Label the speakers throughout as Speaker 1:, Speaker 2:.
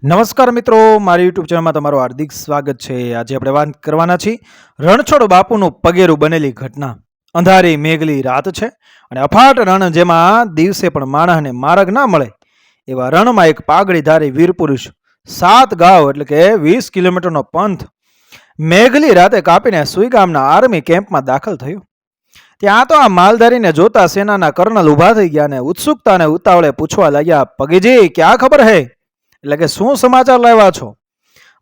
Speaker 1: નમસ્કાર મિત્રો, મારી યુટ્યુબ ચેનલમાં તમારું હાર્દિક સ્વાગત છે। આજે આપણે વાત કરવાના છીએ રણછોડ બાપુનું પગેરું બનેલી ઘટના। અંધારી મેઘલી રાત છે અને અફાટ રણ, જેમાં દિવસે પણ માણસને માર્ગ ના મળે એવા રણમાં એક પાઘડીધારી વીર પુરુષ 7 ગાંવ એટલે કે 20 કિલોમીટરનો પંથ મેઘલી રાતે કાપીને સુઈ ગામના આર્મી કેમ્પમાં દાખલ થયો। ત્યાં તો આ માલધારીને જોતા સેનાના કર્નલ ઊભા થઈ ગયા અને ઉત્સુકતા અને ઉતાવળે પૂછવા લાગ્યા, પગીજી ક્યાં ખબર હે? એટલે કે શું સમાચાર લાવ્યા છો?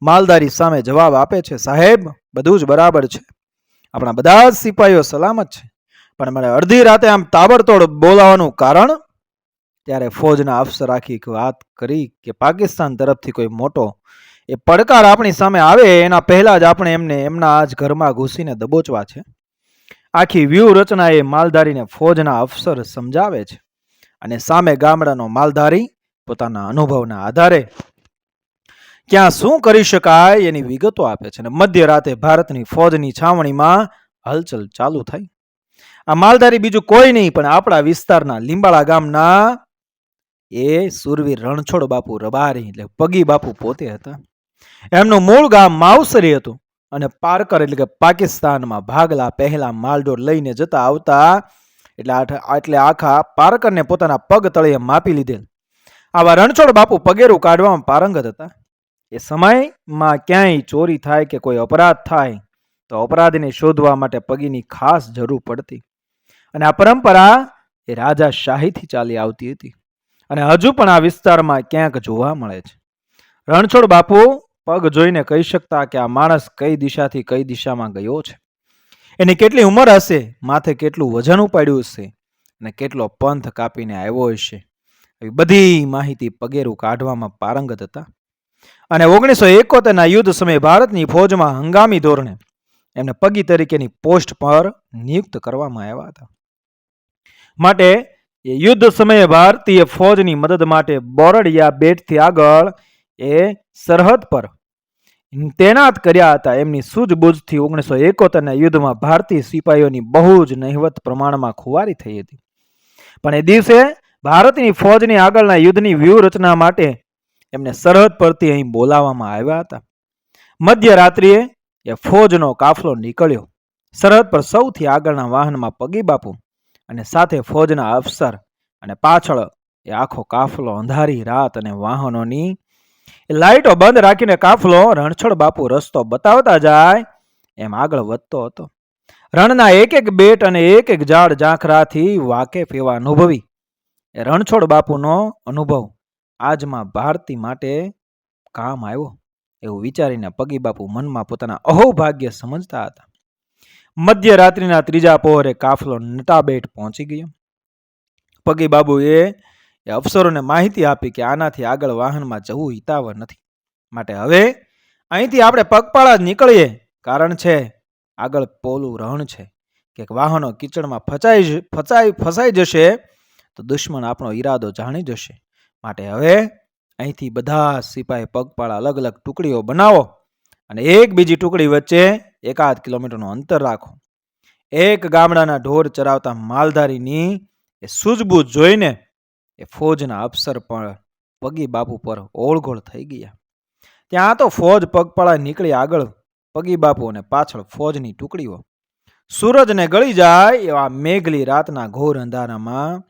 Speaker 1: માલધારી સામે જવાબ આપે છે, સાહેબ બધું જ બરાબર છે, આપણા બધા જ સિપાહીઓ સલામત છે, પણ મને અડધી રાતે આમ તાબડતોડ બોલાવવાનું કારણ? ત્યારે ફોજના અફસર આખી વાત કરી કે પાકિસ્તાન તરફથી કોઈ મોટો એ પડકાર આપણી સામે આવે એના પહેલા જ આપણે એમને એમના આજ ઘરમાં ઘૂસીને દબોચવા છે। આખી વ્યૂહ રચના એ માલધારીને ફોજના અફસર સમજાવે છે અને સામે ગામડાનો માલધારી પોતાના અનુભવના આધારે ક્યાં શું કરી શકાય એની વિગતો આપે છે અને મધ્યરાતે ભારતની ફોજની છાવણીમાં હલચલ ચાલુ થઈ। આ માલધારી બીજું કોઈ નહીં પણ આપણા વિસ્તારના લીંબાળા ગામના એ સુરવીર રણછોડ બાપુ રબારી એટલે પગી બાપુ પોતે હતા। એમનું મૂળ ગામ માવસરી હતું અને પારકર એટલે કે પાકિસ્તાનમાં ભાગલા પહેલા માલઢોર લઈને જતા આવતા એટલે આખા પારકરને પોતાના પગ તળિયે માપી લીધેલ આવા રણછોડ બાપુ પગેરું કાઢવામાં પારંગત હતા। એ સમયમાં ક્યાંય ચોરી થાય કે કોઈ અપરાધ થાય તો અપરાધીને શોધવા માટે પગીની ખાસ જરૂર પડતી અને આ પરંપરા એ રાજા શાહીથી ચાલી આવતી હતી અને હજુ પણ આ વિસ્તારમાં ક્યાંક જોવા મળે છે। રણછોડ બાપુ પગ જોઈને કહી શકતા કે આ માણસ કઈ દિશાથી કઈ દિશામાં ગયો છે, એની કેટલી ઉંમર હશે, માથે કેટલું વજન ઉપાડ્યું હશે અને કેટલો પંથ કાપીને આવ્યો હશે, એવી બધી માહિતી પગેરું કાઢવામાં પારંગત હતા। અને 1971ના યુદ્ધ સમયે ભારતની ફોજમાં હંગામી ધોરણે એમને પગી તરીકેની પોસ્ટ પર નિયુક્ત કરવામાં આવ્યા હતા। માટે એ યુદ્ધ સમયે ભારતીય ફોજની મદદ માટે બોરડિયા બેટથી આગળ એ સરહદ પર તૈનાત કર્યા હતા। એમની સૂઝબૂઝથી 1971ના યુદ્ધમાં ભારતીય સિપાહીઓની બહુ જ નહિવત પ્રમાણમાં ખુવારી થઈ હતી, પણ એ દિવસે ભારતની ફોજની આગળના યુદ્ધની વ્યૂહરચના માટે એમને સરહદ પરથી અહીં બોલાવવામાં આવ્યા હતા। મધ્યરાત્રિએ એ ફોજનો કાફલો નીકળ્યો। સરહદ પર સૌથી આગળના વાહનમાં પગી બાપુ અને સાથે ફોજના અફસર અને પાછળ એ આખો કાફલો અંધારી રાત અને વાહનોની લાઈટો બંધ રાખીને કાફલો રણછોડ બાપુ રસ્તો બતાવતા જાય એમ આગળ વધતો હતો। રણના એક એક બેટ અને એક એક ઝાડ ઝાંખરાથી વાકેફ એવા અનુભવી એ રણછોડ બાપુનો અનુભવ આજમાં ભારતી માટે કામ આવ્યો એવું વિચારીને પગી બાપુ મનમાં પોતાના અહોભાગ્ય સમજતા હતા। મધ્યરાત્રિના ત્રીજા પહોરે કાફલો નટાબેટ પહોંચી ગયો। પગી બાબુએ અફસરોને માહિતી આપી કે આનાથી આગળ વાહનમાં જવું હિતાવહ નથી, માટે હવે અહીંથી આપણે પગપાળા જ નીકળીએ, કારણ છે આગળ પોલું રણ છે કે વાહનો કીચડમાં ફસાઈ જશે તો દુશ્મન આપણો ઈરાદો જાણી જશે, માટે હવે અહીંથી બધા સિપાહી પગપાળા અલગ અલગ ટુકડીઓ બનાવો અને એક બીજી ટુકડી વચ્ચે 1.5 કિલોમીટરનું અંતર રાખો। એક ગામડાના ઢોર ચરાવતા માલધારીની એ સૂઝબૂઝ જોઈને એ ફોજના અફસર પણ પગી બાપુ પર ઓળઘોળ થઈ ગયા। ત્યાં તો ફોજ પગપાળા નીકળી આગળ પગી બાપુ અને પાછળ ફોજની ટુકડીઓ। સૂરજને ગળી જાય એવા મેઘલી રાતના ઘોર અંધારામાં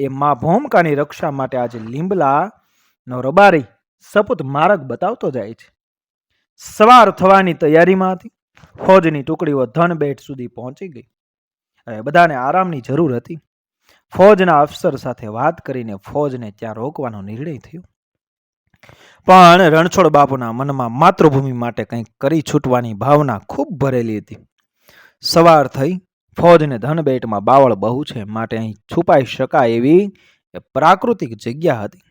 Speaker 1: એ મા ભૂમકાની રક્ષા માટે આજે લીંબલા નો રબારી સપૂત માર્ગ બતાવતો જાય છે। સવાર થવાની તૈયારીમાં હતી। ફોજની ટુકડીઓ ધનબેટ સુધી પહોંચી ગઈ। હવે બધાને આરામની જરૂર હતી। ફોજના અફસર સાથે વાત કરીને ફોજને ત્યાં રોકવાનો નિર્ણય થયો, પણ રણછોડ બાપુના મનમાં માતૃભૂમિ માટે કંઈક કરી છૂટવાની ભાવના ખૂબ ભરેલી હતી। સવાર થઈ, ફોજને ધનબેટમાં બાવળ બહુ છે, માટે અહીં છુપાઈ શકાય એવી પ્રાકૃતિક જગ્યા હતી।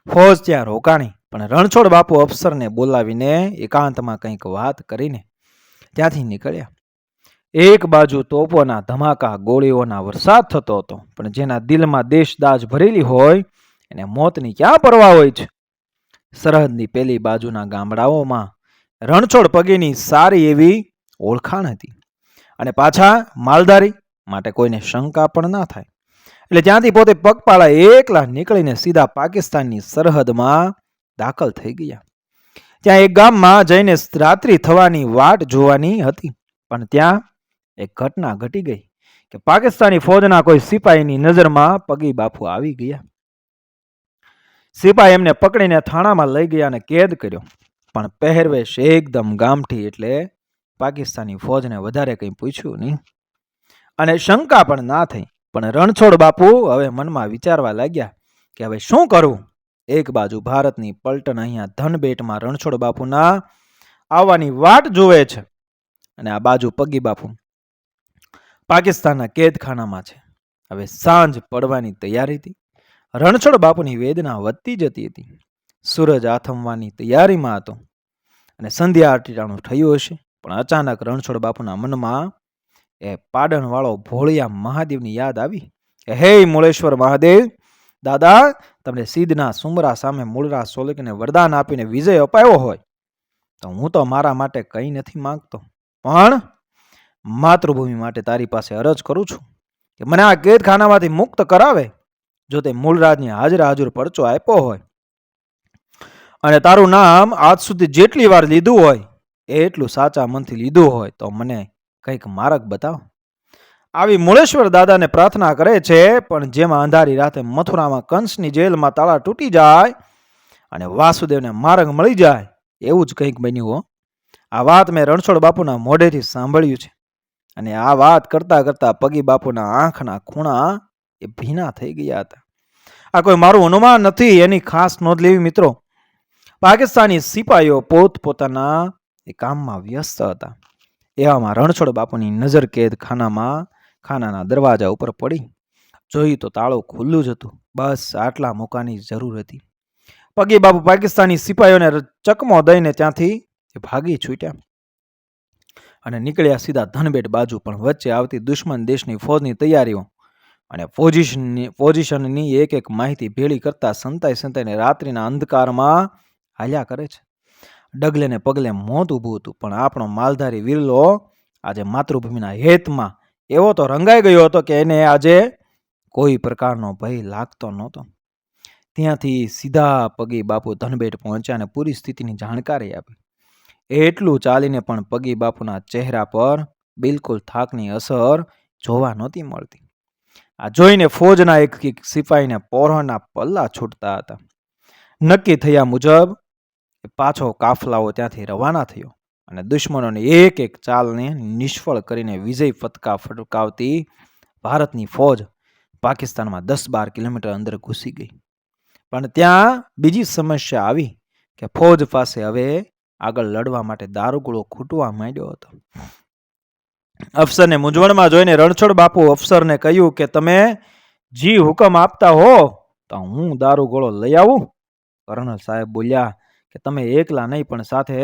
Speaker 1: ફોજ ત્યાં રોકાણી, પણ રણછોડ બાપુ અફસરને બોલાવીને એકાંતમાં કંઈક વાત કરીને ત્યાંથી નીકળ્યા। એક બાજુ તોપોના ધમાકા ગોળીઓના વરસાદ થતો હતો, પણ જેના દિલમાં દેશદાજ ભરેલી હોય એને મોતની ક્યાં પરવા હોય છે। સરહદની પેલી બાજુના ગામડાઓમાં રણછોડ પગીની સારી એવી ઓળખાણ હતી અને પાછા માલધારી માટે કોઈને શંકા પણ ના થાય, એટલે ત્યાંથી પોતે પગપાળા એકલા નીકળીને સીધા પાકિસ્તાનની સરહદમાં દાખલ થઈ ગયા. ત્યાં એક ગામમાં જઈને રાત્રિ થવાની વાટ જોવાની હતી, પણ ત્યાં એક ઘટના ઘટી ગઈ કે પાકિસ્તાની ફૌજના કોઈ સિપાહીની નજરમાં પગી બાપુ આવી ગયા. સિપાહી એમને પકડીને થાણામાં લઈ ગયા અને કેદ કર્યો, પણ પહેરવેશ એકદમ ગામઠી એટલે પાકિસ્તાની ફૌજને વધારે કંઈ પૂછ્યું નહીં અને શંકા પણ ના થઈ. પણ રણછોડ બાપુ હવે મનમાં વિચારવા લાગ્યા કે હવે શું કરવું. એક બાજુ ભારતની પલટન અહીંયા ધનબેટમાં રણછોડ બાપુના આવવાની વાટ જોવે છે અને આ બાજુ પગી બાપુ પાકિસ્તાનના કેદખાનામાં છે. હવે સાંજ પડવાની તૈયારી હતી. રણછોડ બાપુની વેદના વધતી જતી હતી. સૂરજ આથમવાની તૈયારીમાં હતો અને સંધ્યા અટીટાણું થયું હશે, પણ અચાનક રણછોડ બાપુના મનમાં એ પાડણવાળો ભોળિયા મહાદેવની યાદ આવી કે હે મૂળેશ્વર મહાદેવ દાદા, તમને સિદ્ધના સુમરા સામે મૂળરાજ સોલંકીને વરદાન આપીને વિજય અપાયો હોય તો હું તો મારા માટે કંઈ નથી માંગતો, પણ માતૃભૂમિ માટે તારી પાસે અરજ કરું છું કે મને આ કેદખાનામાંથી મુક્ત કરાવે. જો તે મૂળરાજની હાજર પરચો આપ્યો હોય અને તારું નામ આજ સુધી જેટલી વાર લીધું હોય એટલું સાચા મનથી લીધું હોય તો મને કંઈક માર્ગ બતાવ. આવી મૂળેશ્વર દાદાને પ્રાર્થના કરે છે, પણ જેમાં અંધારી રાતે મથુરામાં કંસની જેલમાં તાળા તૂટી જાય અને વાસુદેવને માર્ગ મળી જાય એવું જ કંઈક બન્યું હો. આ વાત મેં રણછોડ બાપુના મોઢેથી સાંભળ્યું છે અને આ વાત કરતા કરતા પગી બાપુના આંખના ખૂણા એ ભીના થઈ ગયા હતા. આ કોઈ મારું અનુમાન નથી, એની ખાસ નોંધ લેવી મિત્રો. પાકિસ્તાની સિપાહીઓ પોતપોતાના એ કામમાં વ્યસ્ત હતા. એવામાં રણછોડ બાપુની નજર કેદ ખાનાના દરવાજા ઉપર પડી. જોયું તો તાળું ખુલ્લું જ હતું. બસ આટલા મોકાની જરૂર હતી. પગી બાપુ પાકિસ્તાની સિપાહીઓને ચકમો દઈને ત્યાંથી ભાગી છૂટ્યા અને નીકળ્યા સીધા ધનબેટ બાજુ. પણ વચ્ચે આવતી દુશ્મન દેશની ફૌજની તૈયારીઓ અને પોઝિશનની એક એક માહિતી ભેળી કરતા સંતાઈને રાત્રિના અંધકારમાં હાલ્યા કરે છે. ડગલે ને પગલે મોત ઊભું હતું, પણ આપણો માલધારી વીરલો આજે માતૃભૂમિના હેતમાં એવો તો રંગાઈ ગયો હતો કે એને આજે કોઈ પ્રકારનો ભય લાગતો નહોતો. ત્યાંથી સીધા પગી બાપુ ધનબેટ પહોંચ્યા અને પૂરી સ્થિતિની જાણકારી આપી. એટલું ચાલીને પણ પગી બાપુના ચહેરા પર બિલકુલ થાકની અસર જોવા નહોતી મળતી. આ જોઈને ફૌજના એક સિપાહીને પોરોના પલ્લા છૂટતા હતા. નક્કી થયા મુજબ પાછો કાફલાઓ ત્યાંથી રવાના થયો અને દુશ્મનોની એક એક ચાલને નિષ્ફળ કરીને વિજય ફટકાવતી ભારતની ફૌજ પાકિસ્તાનમાં 10-12 કિલોમીટર અંદર ઘૂસી ગઈ. પણ ત્યાં બીજી સમસ્યા આવી કે ફૌજ પાસે હવે આગળ લડવા માટે દારૂગોળો ખૂટવા માંડ્યો હતો. અફસરને મૂંઝવણમાં જોઈને રણછોડ બાપુ અફસરને કહ્યું કે તમે જી હુકમ આપતા હો તો હું દારૂગોળો લઈ આવું. કર્નલ સાહેબ બોલ્યા કે તમે એકલા નહીં પણ સાથે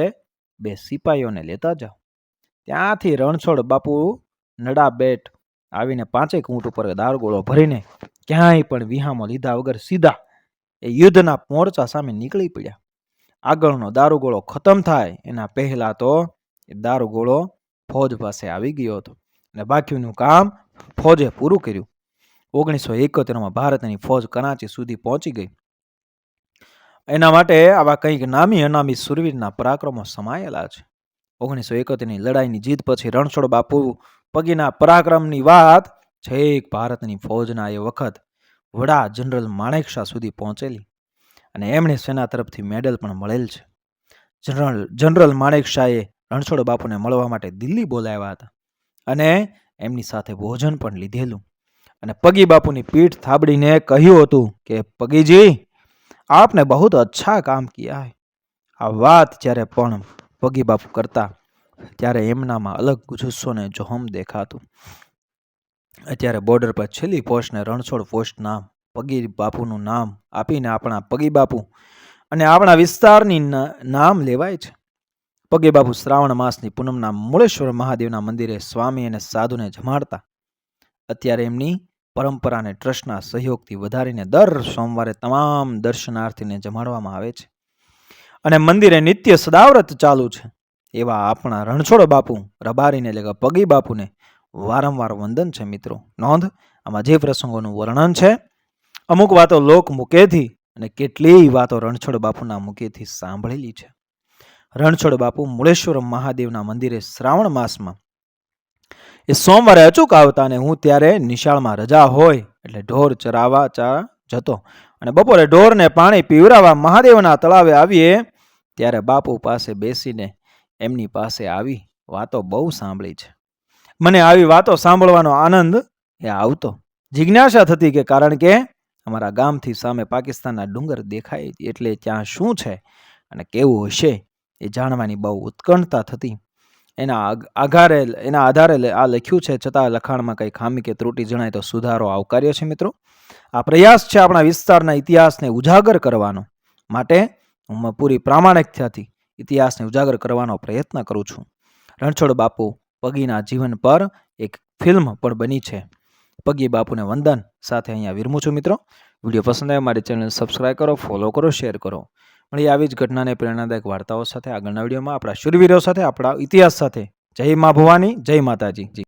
Speaker 1: 2 સિપાહીઓને લેતા જાઓ. ત્યાંથી રણછોડ બાપુ નડાબેટ આવીને 5 ઊંટ ઉપર દારૂગોળો ભરીને ક્યાંય પણ વિહામો લીધા વગર સીધા એ યુદ્ધના મોરચા સામે નીકળી પડ્યા. આગળનો દારૂગોળો ખતમ થાય એના પહેલા તો એ દારૂગોળો ફૌજ પાસે આવી ગયો હતો અને બાકીનું કામ ફૌજે પૂરું કર્યું. 1971માં ભારતની ફૌજ કરાચી સુધી પહોંચી ગઈ. એના માટે આવા કંઈક નામી અનામી સુરવીરના પરાક્રમો સમાયેલા છે. 1971ની લડાઈની જીત પછી રણછોડ બાપુ પગીના પરાક્રમની વાત છેક ભારતની ફૌજના એ વખત વડા જનરલ માણેકશા સુધી પહોંચેલી અને એમણે સેના તરફથી મેડલ પણ મળેલ છે. જનરલ માણેકશાહે રણછોડ બાપુને મળવા માટે દિલ્હી બોલાવ્યા હતા અને એમની સાથે ભોજન પણ લીધેલું અને પગી બાપુની પીઠ થાબડીને કહ્યું હતું કે પગીજી આપને બહુ અચ્છા કામ કિયા હૈ. આ વાત જ્યારે પણ પગી બાપુ કરતા ત્યારે એમનામાં અલગ જુસ્સો ને જોહમ દેખાતું. અત્યારે બોર્ડર પર છેલ્લી પોસ્ટને રણછોડ પોસ્ટ નામ પગી બાપુનું નામ આપીને આપણા પગી બાપુ અને આપણા વિસ્તારની નામ લેવાય છે. પગી બાપુ શ્રાવણ માસની પૂનમના મૂળેશ્વર મહાદેવના મંદિરે સ્વામી અને સાધુને જમાડતા. અત્યારે એમની પરંપરાને ટ્રસ્ટના સહયોગથી વધારીને દર સોમવારે તમામ દર્શનાર્થીને જમાડવામાં આવે છે અને મંદિરે નિત્ય સદાવ્રત ચાલુ છે. એવા આપણા રણછોડ બાપુ રબારીને એટલે કે પગી બાપુને વારંવાર વંદન છે મિત્રો. નોંધ, આમાં જે પ્રસંગોનું વર્ણન છે અમુક વાતો લોક મુકેથી અને કેટલીય વાતો રણછોડ બાપુના મુખેથી સાંભળેલી છે. રણછોડ બાપુ મૂળેશ્વર મહાદેવના મંદિરે શ્રાવણ માસમાં એ સોમવારે અચૂક આવતા અને હું ત્યારે નિશાળમાં રજા હોય એટલે ઢોર ચરાવવા જતો અને બપોરે ઢોરને પાણી પીવરાવવા મહાદેવના તળાવે આવીએ ત્યારે બાપુ પાસે બેસીને એમની પાસે આવી વાતો બહુ સાંભળી છે. મને આવી વાતો સાંભળવાનો આનંદ એ આવતો. જિજ્ઞાસા થતી કે કારણ કે અમારા ગામથી સામે પાકિસ્તાનના ડુંગર દેખાય એટલે ત્યાં શું છે અને કેવું હશે એ જાણવાની બહુ ઉત્કંઠતા થતી. એના આધારે આ લખ્યું છે, છતાં લખાણમાં કંઈ ખામી કે ત્રુટિ જણાય તો સુધારો આવકાર્ય છે. મિત્રો, આ પ્રયાસ છે આપણા વિસ્તારના ઇતિહાસને ઉજાગર કરવાનો. માટે હું પૂરી પ્રામાણિકતાથી ઇતિહાસને ઉજાગર કરવાનો પ્રયત્ન કરું છું. રણછોડ બાપુ પગીના જીવન પર એક ફિલ્મ પણ બની છે. પગી બાપુને વંદન સાથે અહીંયા વિરમું છું. મિત્રો, વિડીયો પસંદ આવે મારી ચેનલ સબસ્ક્રાઈબ કરો, ફોલો કરો, શેર કરો. મળીએ આવી જ ઘટનાને પ્રેરણાદાયક વાર્તાઓ સાથે આગળના વિડીયોમાં આપણા શૂરવીરો સાથે, આપણા ઇતિહાસ સાથે. જય મા ભવાની, જય માતાજી.